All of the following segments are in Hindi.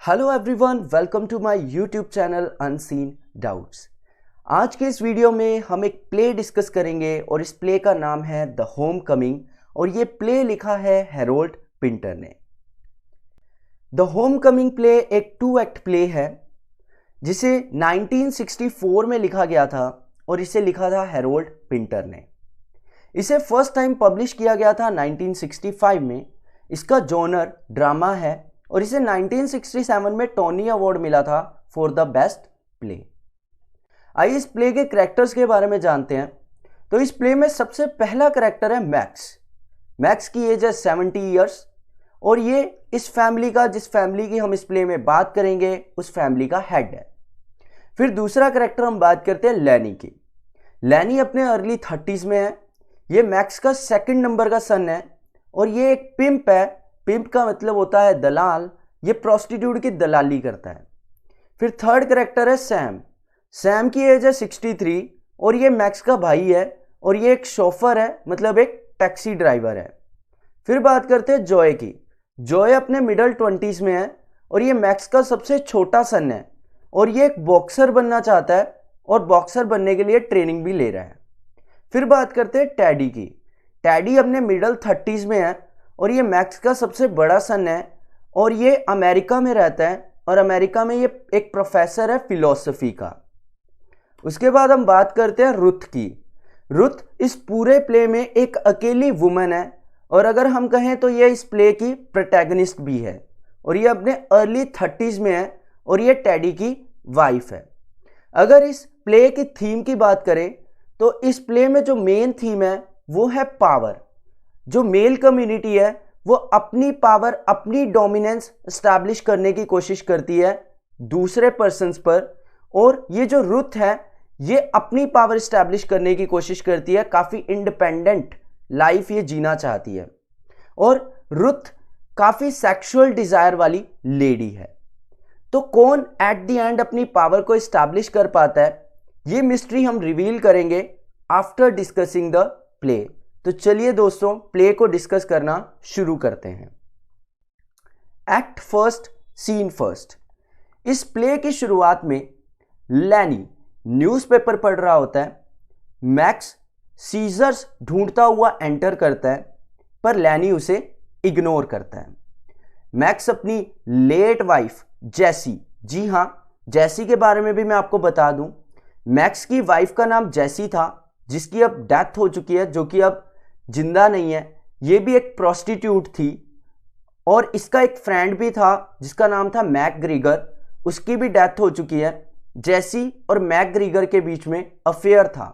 Hello everyone, welcome to my YouTube channel unseen doubts. आज के इस वीडियो में हम एक प्ले डिस्कस करेंगे और इस प्ले का नाम है द होम कमिंग और ये प्ले लिखा है हैरोल्ड पिंटर ने। द होम कमिंग प्ले एक 2 एक्ट प्ले है जिसे 1964 में लिखा गया था और इसे लिखा था हैरोल्ड पिंटर ने। इसे फर्स्ट टाइम पब्लिश किया गया था 1965 में। इसका जॉनर ड्रामा है और इसे 1967 में टोनी अवार्ड मिला था फॉर द बेस्ट प्ले। आइए इस प्ले के कैरेक्टर्स के बारे में जानते हैं। तो इस प्ले में सबसे पहला कैरेक्टर है मैक्स। मैक्स की एज है 70 ईयर्स और ये इस फैमिली का, जिस फैमिली की हम इस प्ले में बात करेंगे, उस फैमिली का हेड है। फिर दूसरा कैरेक्टर हम बात करते हैं लैनी की। लैनी अपने अर्ली 30s में है। ये मैक्स का सेकंड नंबर का सन है और ये एक पिंप है। पिंप का मतलब होता है दलाल। ये प्रोस्टिट्यूट की दलाली करता है। फिर थर्ड कैरेक्टर है सैम। सैम की एज है 63 और ये मैक्स का भाई है और ये एक शोफर है, मतलब एक टैक्सी ड्राइवर है। फिर बात करते हैं जॉय की। जॉय अपने मिडल 20s में है और ये मैक्स का सबसे छोटा सन है और ये एक बॉक्सर बनना चाहता है और बॉक्सर बनने के लिए ट्रेनिंग भी ले रहा है। फिर बात करते हैं टैडी की। टैडी अपने मिडल 30s में है और ये मैक्स का सबसे बड़ा सन है और ये अमेरिका में रहता है और अमेरिका में ये एक प्रोफेसर है फिलॉसफी का। उसके बाद हम बात करते हैं रुथ की। रुथ इस पूरे प्ले में एक अकेली वुमन है और अगर हम कहें तो ये इस प्ले की प्रोटैगनिस्ट भी है और ये अपने अर्ली 30s में है और ये टैडी की वाइफ है। अगर इस प्ले की थीम की बात करें तो इस प्ले में जो मेन थीम है वो है पावर। जो मेल कम्युनिटी है वो अपनी पावर, अपनी डोमिनेंस एस्टैब्लिश करने की कोशिश करती है दूसरे पर्सन्स पर, और ये जो रुथ है ये अपनी पावर एस्टैब्लिश करने की कोशिश करती है। काफ़ी इंडिपेंडेंट लाइफ ये जीना चाहती है और रुथ काफ़ी सेक्सुअल डिज़ायर वाली लेडी है। तो कौन एट द एंड अपनी पावर को एस्टैब्लिश कर पाता है, ये मिस्ट्री हम रिवील करेंगे आफ्टर डिस्कसिंग द प्ले। तो चलिए दोस्तों, प्ले को डिस्कस करना शुरू करते हैं। Act first, scene first. इस प्ले की शुरुआत में लैनी न्यूज़पेपर पढ़ रहा होता है। मैक्स सीजर्स ढूंढता हुआ एंटर करता है पर लैनी उसे इग्नोर करता है। मैक्स अपनी लेट वाइफ जैसी, जी हाँ, जैसी के बारे में भी मैं आपको बता दूं, मैक्स की वाइफ का नाम जैसी था जिसकी अब डेथ हो चुकी है, जो कि अब जिंदा नहीं है। ये भी एक प्रोस्टिट्यूट थी और इसका एक फ्रेंड भी था जिसका नाम था मैक ग्रीगर, उसकी भी डेथ हो चुकी है। जैसी और मैक ग्रीगर के बीच में अफेयर था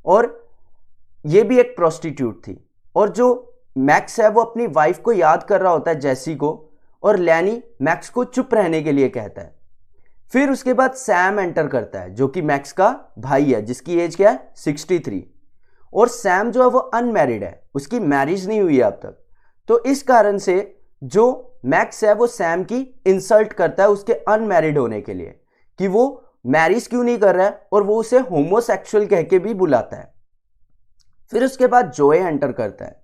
और ये भी एक प्रोस्टिट्यूट थी। और जो मैक्स है वो अपनी वाइफ को याद कर रहा होता है, जैसी को, और लैनी मैक्स को चुप रहने के लिए कहता है। फिर उसके बाद सैम एंटर करता है जो कि मैक्स का भाई है, जिसकी एज क्या है 63, और सैम जो है वो अनमैरिड है, उसकी मैरिज नहीं हुई है अब तक। तो इस कारण से जो मैक्स है वो सैम की इंसल्ट करता है उसके अनमैरिड होने के लिए, कि वो मैरिज क्यों नहीं कर रहा है, और वो उसे होमोसेक्सुअल कह के भी बुलाता है। फिर उसके बाद जोए एंटर करता है।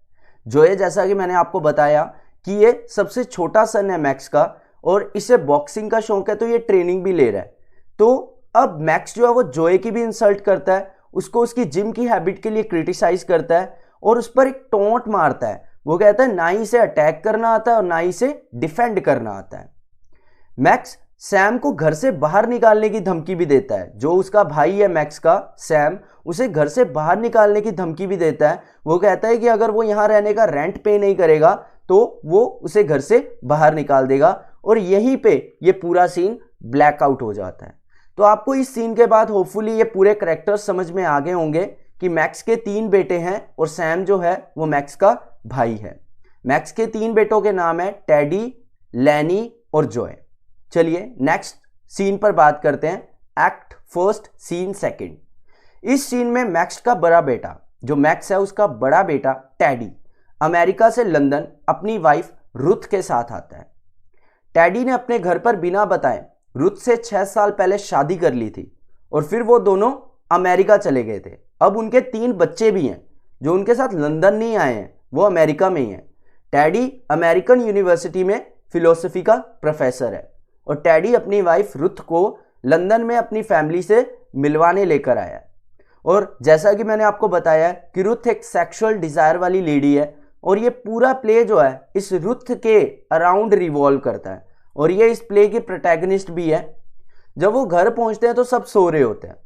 जोए, जैसा कि मैंने आपको बताया कि ये सबसे छोटा सन है मैक्स का और इसे बॉक्सिंग का शौक है, तो ये ट्रेनिंग भी ले रहा है। तो अब मैक्स जो है वो जोए की भी इंसल्ट करता है, उसको उसकी जिम की हैबिट के लिए क्रिटिसाइज करता है और उस पर एक टोंट मारता है। वो कहता है ना ही इसे अटैक करना आता है और ना ही इसे डिफेंड करना आता है। मैक्स सैम को घर से बाहर निकालने की धमकी भी देता है। जो उसका भाई है मैक्स का, सैम, उसे घर से बाहर निकालने की धमकी भी देता है। वो कहता है कि अगर वो यहाँ रहने का रेंट पे नहीं करेगा तो वो उसे घर से बाहर निकाल देगा, और यहीं पे ये पूरा सीन ब्लैकआउट हो जाता है। तो आपको इस सीन के बाद होपफुली ये पूरे कैरेक्टर्स समझ में आ गए होंगे कि मैक्स के 3 बेटे हैं और सैम जो है वो मैक्स का भाई है। मैक्स के 3 बेटों के नाम है टैडी, लैनी और जॉय। चलिए नेक्स्ट सीन पर बात करते हैं। Act first, scene second. इस सीन में मैक्स का बड़ा बेटा, जो मैक्स है उसका बड़ा बेटा टैडी, अमेरिका से लंदन अपनी वाइफ रुथ के साथ आता है। टैडी ने अपने घर पर बिना बताए रुथ से 6 साल पहले शादी कर ली थी और फिर वो दोनों अमेरिका चले गए थे। अब उनके 3 बच्चे भी हैं जो उनके साथ लंदन नहीं आए हैं, वो अमेरिका में ही हैं। टैडी अमेरिकन यूनिवर्सिटी में फिलोसफी का प्रोफेसर है और टैडी अपनी वाइफ रुथ को लंदन में अपनी फैमिली से मिलवाने लेकर आया। और जैसा कि मैंने आपको बताया कि रुथ एक सेक्सुअल डिजायर वाली लेडी है और ये पूरा प्ले जो है इस रुथ के अराउंड रिवॉल्व करता है और ये इस प्ले की प्रोटैगनिस्ट भी है। जब वो घर पहुंचते हैं तो सब सो रहे होते हैं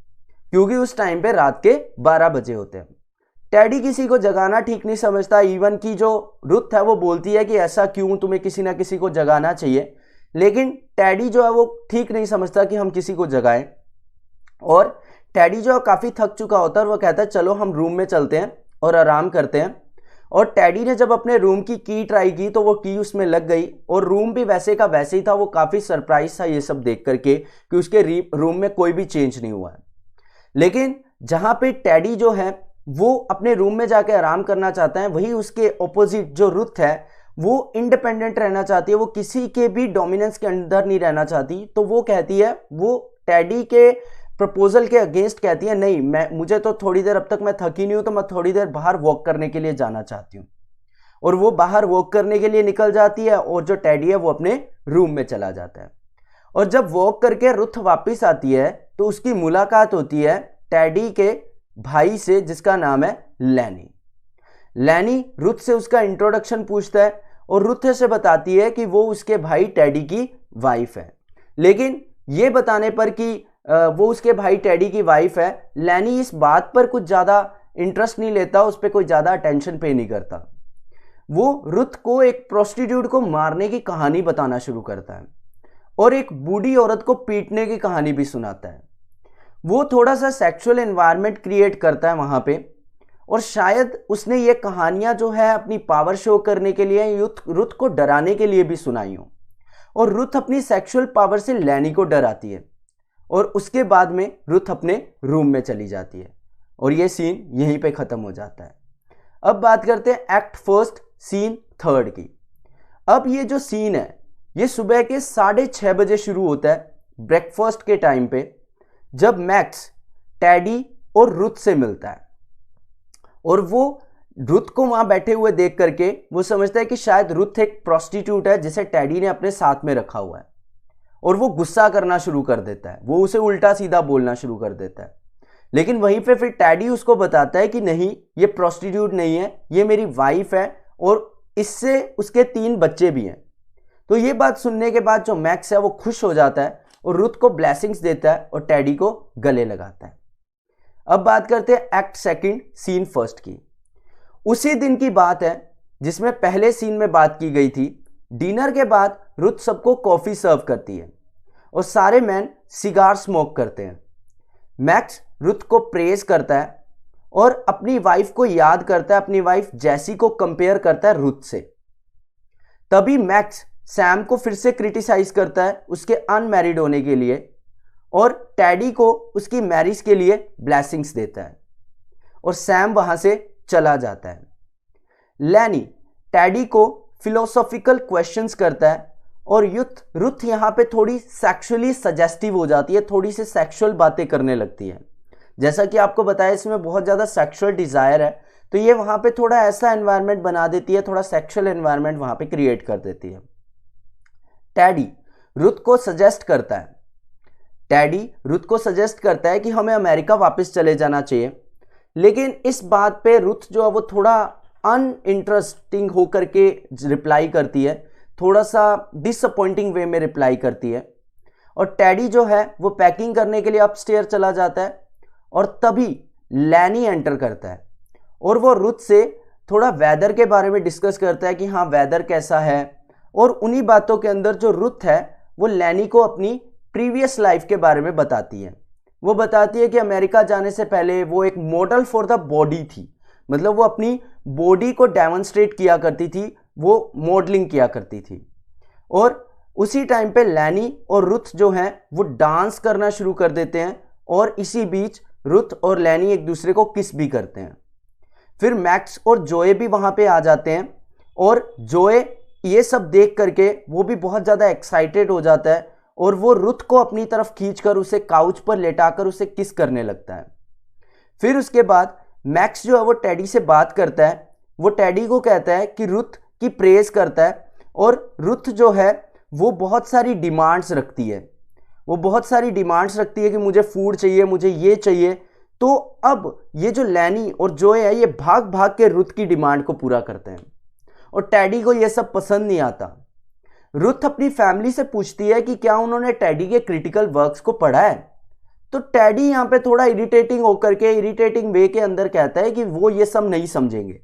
क्योंकि उस टाइम पे रात के 12 बजे होते हैं। टैडी किसी को जगाना ठीक नहीं समझता, इवन की जो रुथ है वो बोलती है कि ऐसा क्यों, तुम्हें किसी ना किसी को जगाना चाहिए, लेकिन टैडी जो है वो ठीक नहीं समझता कि हम किसी को जगाएं। और टैडी जो है काफ़ी थक चुका होता है और वो कहता है चलो हम रूम में चलते हैं और आराम करते हैं। और टैडी ने जब अपने रूम की ट्राई की तो वो की उसमें लग गई और रूम भी वैसे का वैसे ही था। वो काफ़ी सरप्राइज था ये सब देख करके कि उसके रूम में कोई भी चेंज नहीं हुआ है। लेकिन जहाँ पे टैडी जो है वो अपने रूम में जाके आराम करना चाहता है, वही उसके ऑपोजिट जो रुथ है वो इंडिपेंडेंट रहना चाहती है, वो किसी के भी डोमिनेंस के अंदर नहीं रहना चाहती। तो वो कहती है, वो टैडी के प्रपोजल के अगेंस्ट कहती है नहीं, मुझे तो थोड़ी देर, अब तक मैं थकी नहीं हूं तो मैं थोड़ी देर बाहर वॉक करने के लिए जाना चाहती हूँ। और वो बाहर वॉक करने के लिए निकल जाती है और जो टैडी है वो अपने रूम में चला जाता है। और जब वॉक करके रुथ वापस आती है तो उसकी मुलाकात होती है टैडी के भाई से जिसका नाम है लैनी। लैनी रुथ से उसका इंट्रोडक्शन पूछता है और रुथ से बताती है कि वो उसके भाई टैडी की वाइफ है। लेकिन ये बताने पर कि वो उसके भाई टैडी की वाइफ है, लैनी इस बात पर कुछ ज़्यादा इंटरेस्ट नहीं लेता, उस पर कोई ज़्यादा अटेंशन पे नहीं करता। वो रुथ को एक प्रोस्टिट्यूट को मारने की कहानी बताना शुरू करता है और एक बूढ़ी औरत को पीटने की कहानी भी सुनाता है। वो थोड़ा सा सेक्सुअल एनवायरनमेंट क्रिएट करता है वहाँ पे और शायद उसने ये कहानियाँ जो है अपनी पावर शो करने के लिए रुथ को डराने के लिए भी सुनाई हो। और रुथ अपनी सेक्सुअल पावर से लैनी को डराती है और उसके बाद में रुथ अपने रूम में चली जाती है और ये सीन यहीं पे ख़त्म हो जाता है। अब बात करते हैं एक्ट फर्स्ट सीन थर्ड की। अब ये जो सीन है ये सुबह के 6:30 बजे शुरू होता है, ब्रेकफास्ट के टाइम पे, जब मैक्स टैडी और रुथ से मिलता है। और वो रुथ को वहाँ बैठे हुए देख करके वो समझता है कि शायद रुथ एक प्रोस्टिट्यूट है जिसे टैडी ने अपने साथ में रखा हुआ है और वो गुस्सा करना शुरू कर देता है, वो उसे उल्टा सीधा बोलना शुरू कर देता है। लेकिन वहीं पे फिर टैडी उसको बताता है कि नहीं, ये प्रोस्टिट्यूट नहीं है, ये मेरी वाइफ है और इससे उसके 3 बच्चे भी हैं। तो ये बात सुनने के बाद जो मैक्स है वो खुश हो जाता है और रुथ को ब्लेसिंग्स देता है और टैडी को गले लगाता है। अब बात करते हैं एक्ट सेकंड सीन फर्स्ट की। उसी दिन की बात है जिसमें पहले सीन में बात की गई थी। डिनर के बाद रुथ सबको कॉफ़ी सर्व करती है और सारे मैन सिगार स्मोक करते हैं। मैक्स रुथ को प्रेज करता है और अपनी वाइफ को याद करता है, अपनी वाइफ जैसी को कंपेयर करता है रुथ से। तभी मैक्स सैम को फिर से क्रिटिसाइज करता है उसके अनमैरिड होने के लिए और टैडी को उसकी मैरिज के लिए ब्लेसिंग्स देता है और सैम वहां से चला जाता है। लैनी टैडी को फिलोसॉफिकल क्वेश्चंस करता है और रुथ यहाँ पे थोड़ी सेक्सुअली सजेस्टिव हो जाती है, थोड़ी सी सेक्सुअल बातें करने लगती है। जैसा कि आपको बताया इसमें बहुत ज़्यादा सेक्सुअल डिज़ायर है, तो ये वहाँ पे थोड़ा ऐसा एनवायरनमेंट बना देती है, थोड़ा सेक्सुअल एनवायरनमेंट वहाँ पे क्रिएट कर देती है। टैडी रुथ को सजेस्ट करता है कि हमें अमेरिका वापस चले जाना चाहिए। लेकिन इस बात पे रुथ जो है वो थोड़ा अनइंटरेस्टिंग होकर के रिप्लाई करती है, थोड़ा सा डिसअपॉइंटिंग वे में रिप्लाई करती है। और टैडी जो है वो पैकिंग करने के लिए अपस्टेयर चला जाता है और तभी लैनी एंटर करता है और वो रुथ से थोड़ा वेदर के बारे में डिस्कस करता है कि हाँ वेदर कैसा है। और उन्हीं बातों के अंदर जो रुथ है वो लैनी को अपनी प्रीवियस लाइफ के बारे में बताती है। वो बताती है कि अमेरिका जाने से पहले वो एक मॉडल फॉर द बॉडी थी, मतलब वो अपनी बॉडी को डेमोन्स्ट्रेट किया करती थी, वो मॉडलिंग किया करती थी। और उसी टाइम पे लैनी और रुथ जो हैं वो डांस करना शुरू कर देते हैं और इसी बीच रुथ और लैनी एक दूसरे को किस भी करते हैं। फिर मैक्स और जोए भी वहाँ पे आ जाते हैं और जोए ये सब देख करके वो भी बहुत ज़्यादा एक्साइटेड हो जाता है और वो रुथ को अपनी तरफ खींचकर उसे काउच पर लेटाकर उसे किस करने लगता है। फिर उसके बाद मैक्स जो है वो टैडी से बात करता है, वो टैडी को कहता है कि रुथ की प्रेज करता है और रुथ जो है वो बहुत सारी डिमांड्स रखती है। वो बहुत सारी डिमांड्स रखती है कि मुझे फूड चाहिए, मुझे ये चाहिए। तो अब ये जो लैनी और जोए है ये भाग भाग के रुथ की डिमांड को पूरा करते हैं और टेडी को ये सब पसंद नहीं आता। रुथ अपनी फैमिली से पूछती है कि क्या उन्होंने टेडी के क्रिटिकल वर्क्स को पढ़ा है। तो टेडी यहाँ पे थोड़ा इरिटेटिंग होकर के इरिटेटिंग वे के अंदर कहता है कि वो ये सब नहीं समझेंगे।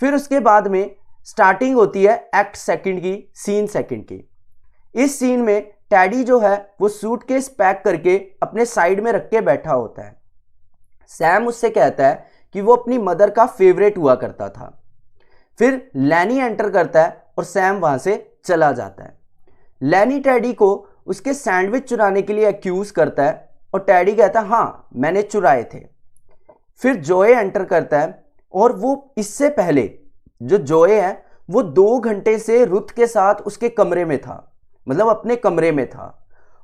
फिर उसके बाद में स्टार्टिंग होती है एक्ट सेकंड की, सीन सेकंड की। इस सीन में टेडी जो है वो सूटकेस पैक करके अपने साइड में रख के बैठा होता है। सैम उससे कहता है कि वो अपनी मदर का फेवरेट हुआ करता था। फिर लैनी एंटर करता है और सैम वहां से चला जाता है। लैनी टेडी को उसके सैंडविच चुराने के लिए एक्यूज करता है और टेडी कहता है हाँ मैंने चुराए थे। फिर जोए एंटर करता है और वो इससे पहले जो जोए है वो 2 घंटे से रुथ के साथ उसके कमरे में था, मतलब अपने कमरे में था।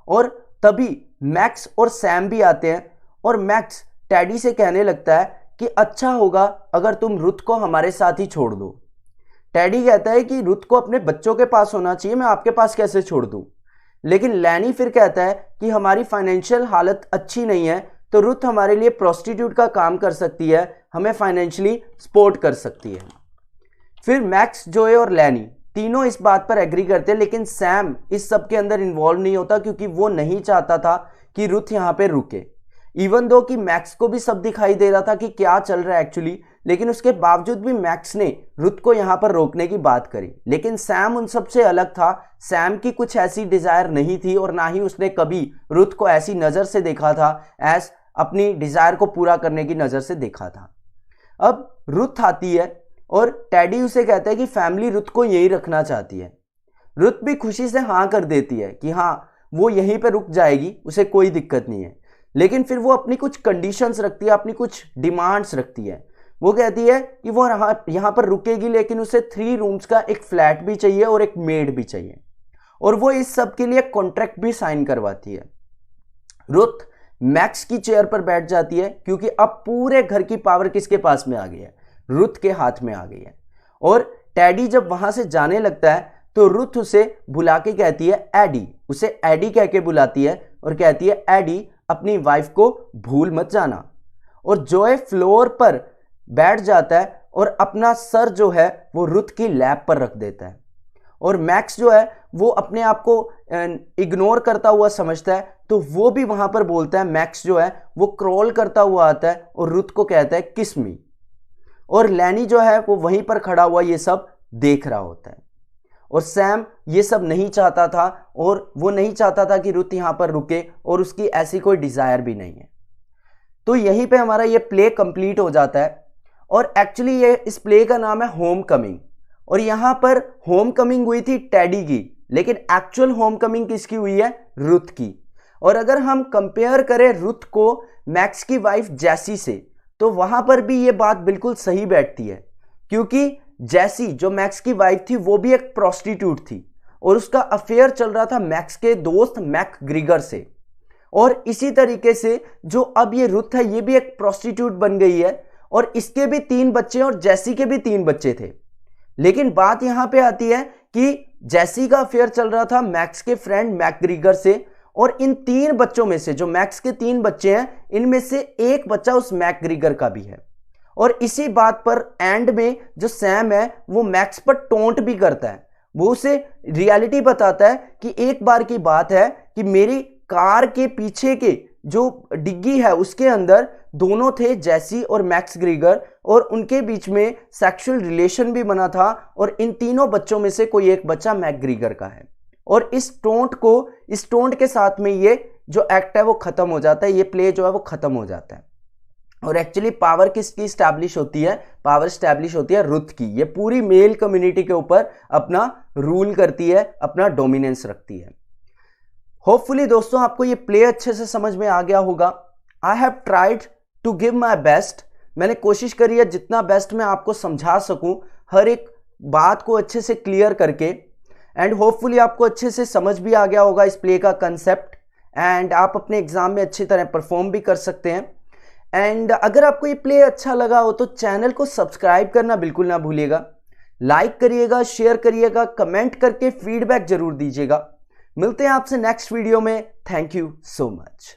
और तभी मैक्स और सैम भी आते हैं और मैक्स टेडी से कहने लगता है कि अच्छा होगा अगर तुम रुथ को हमारे साथ ही छोड़ दो। टेडी कहता है कि रुथ को अपने बच्चों के पास होना चाहिए, मैं आपके पास कैसे छोड़ दूं। लेकिन लैनी फिर कहता है कि हमारी फाइनेंशियल हालत अच्छी नहीं है, तो रुथ हमारे लिए प्रोस्टिट्यूट का काम कर सकती है, हमें फाइनेंशियली सपोर्ट कर सकती है। फिर मैक्स, जोए और लैनी तीनों इस बात पर एग्री करते हैं, लेकिन सैम इस सब के अंदर इन्वॉल्व नहीं होता क्योंकि वो नहीं चाहता था कि रुथ यहाँ पे रुके। इवन दो कि मैक्स को भी सब दिखाई दे रहा था कि क्या चल रहा है एक्चुअली, लेकिन उसके बावजूद भी मैक्स ने रुथ को यहाँ पर रोकने की बात करी। लेकिन सैम उन सब से अलग था। सैम की कुछ ऐसी डिजायर नहीं थी और ना ही उसने कभी रुथ को ऐसी नज़र से देखा था एज अपनी डिजायर को पूरा करने की नज़र से देखा था। अब रुथ आती है और टेडी उसे कहता है कि फैमिली रुथ को यहीं रखना चाहती है। रुथ भी खुशी से हाँ कर देती है कि हाँ वो यहीं पर रुक जाएगी, उसे कोई दिक्कत नहीं है। लेकिन फिर वो अपनी कुछ कंडीशंस रखती है, अपनी कुछ डिमांड्स रखती है। वो कहती है कि वो यहाँ पर रुकेगी, लेकिन उसे 3 रूम्स का एक फ्लैट भी चाहिए और एक मेड भी चाहिए, और वो इस सब के लिए कॉन्ट्रैक्ट भी साइन करवाती है। रुथ मैक्स की चेयर पर बैठ जाती है क्योंकि अब पूरे घर की पावर किसके पास में आ गई है, रुथ के हाथ में आ गई है। और टेडी जब वहां से जाने लगता है तो रुथ उसे बुला के कहती है एडी, उसे एडी कह के बुलाती है और कहती है एडी अपनी वाइफ को भूल मत जाना। और जोए फ्लोर पर बैठ जाता है और अपना सर जो है वो रुथ की लैप पर रख देता है। और मैक्स जो है वो अपने आप को इग्नोर करता हुआ समझता है, तो वो भी वहां पर बोलता है, मैक्स जो है वो क्रॉल करता हुआ आता है और रुथ को कहता है किस मी। और लैनी जो है वो वहीं पर खड़ा हुआ ये सब देख रहा होता है। और सैम ये सब नहीं चाहता था और वो नहीं चाहता था कि रुथ यहाँ पर रुके, और उसकी ऐसी कोई डिजायर भी नहीं है। तो यहीं पे हमारा ये प्ले कंप्लीट हो जाता है। और एक्चुअली ये इस प्ले का नाम है होम कमिंग, और यहाँ पर होम कमिंग हुई थी टेडी की, लेकिन एक्चुअल होम कमिंग किसकी हुई है, रुथ की। और अगर हम कंपेयर करें रुथ को मैक्स की वाइफ जैसी से, तो वहां पर भी ये बात बिल्कुल सही बैठती है, क्योंकि जैसी जो मैक्स की वाइफ थी वो भी एक प्रोस्टिट्यूट थी और उसका अफेयर चल रहा था मैक्स के दोस्त मैकग्रीगर से। और इसी तरीके से जो अब ये रुथ है ये भी एक प्रोस्टिट्यूट बन गई है, और इसके भी 3 बच्चे और जैसी के भी 3 बच्चे थे। लेकिन बात यहां पे आती है कि जैसी का अफेयर चल रहा था मैक्स के फ्रेंड मैकग्रीगर से, और इन 3 बच्चों में से जो मैक्स के 3 बच्चे हैं इनमें से एक बच्चा उस मैकग्रीगर का भी है। और इसी बात पर एंड में जो सैम है वो मैक्स पर टोंट भी करता है, वो उसे रियलिटी बताता है कि एक बार की बात है कि मेरी कार के पीछे के जो डिग्गी है उसके अंदर दोनों थे, जैसी और मैक्स ग्रीगर, और उनके बीच में सेक्सुअल रिलेशन भी बना था, और इन तीनों बच्चों में से कोई एक बच्चा मैकग्रीगर का है। और इस टोंट के साथ में ये जो एक्ट है वो खत्म हो जाता है, ये प्ले जो है वो खत्म हो जाता है। और एक्चुअली पावर किसकी स्टैब्लिश होती है, पावर स्टैब्लिश होती है रुथ की। ये पूरी मेल कम्युनिटी के ऊपर अपना रूल करती है, अपना डोमिनेंस रखती है। होपफुली दोस्तों आपको ये प्ले अच्छे से समझ में आ गया होगा। I have tried to give my best, मैंने कोशिश करी है जितना बेस्ट मैं आपको समझा सकूं, हर एक बात को अच्छे से क्लियर करके, एंड होपफुली आपको अच्छे से समझ भी आ गया होगा इस प्ले का कंसेप्ट, एंड आप अपने एग्जाम में अच्छी तरह परफॉर्म भी कर सकते हैं। एंड अगर आपको ये प्ले अच्छा लगा हो तो चैनल को सब्सक्राइब करना बिल्कुल ना भूलिएगा, लाइक करिएगा, शेयर करिएगा, कमेंट करके फीडबैक जरूर दीजिएगा। मिलते हैं आपसे नेक्स्ट वीडियो में। Thank you so much.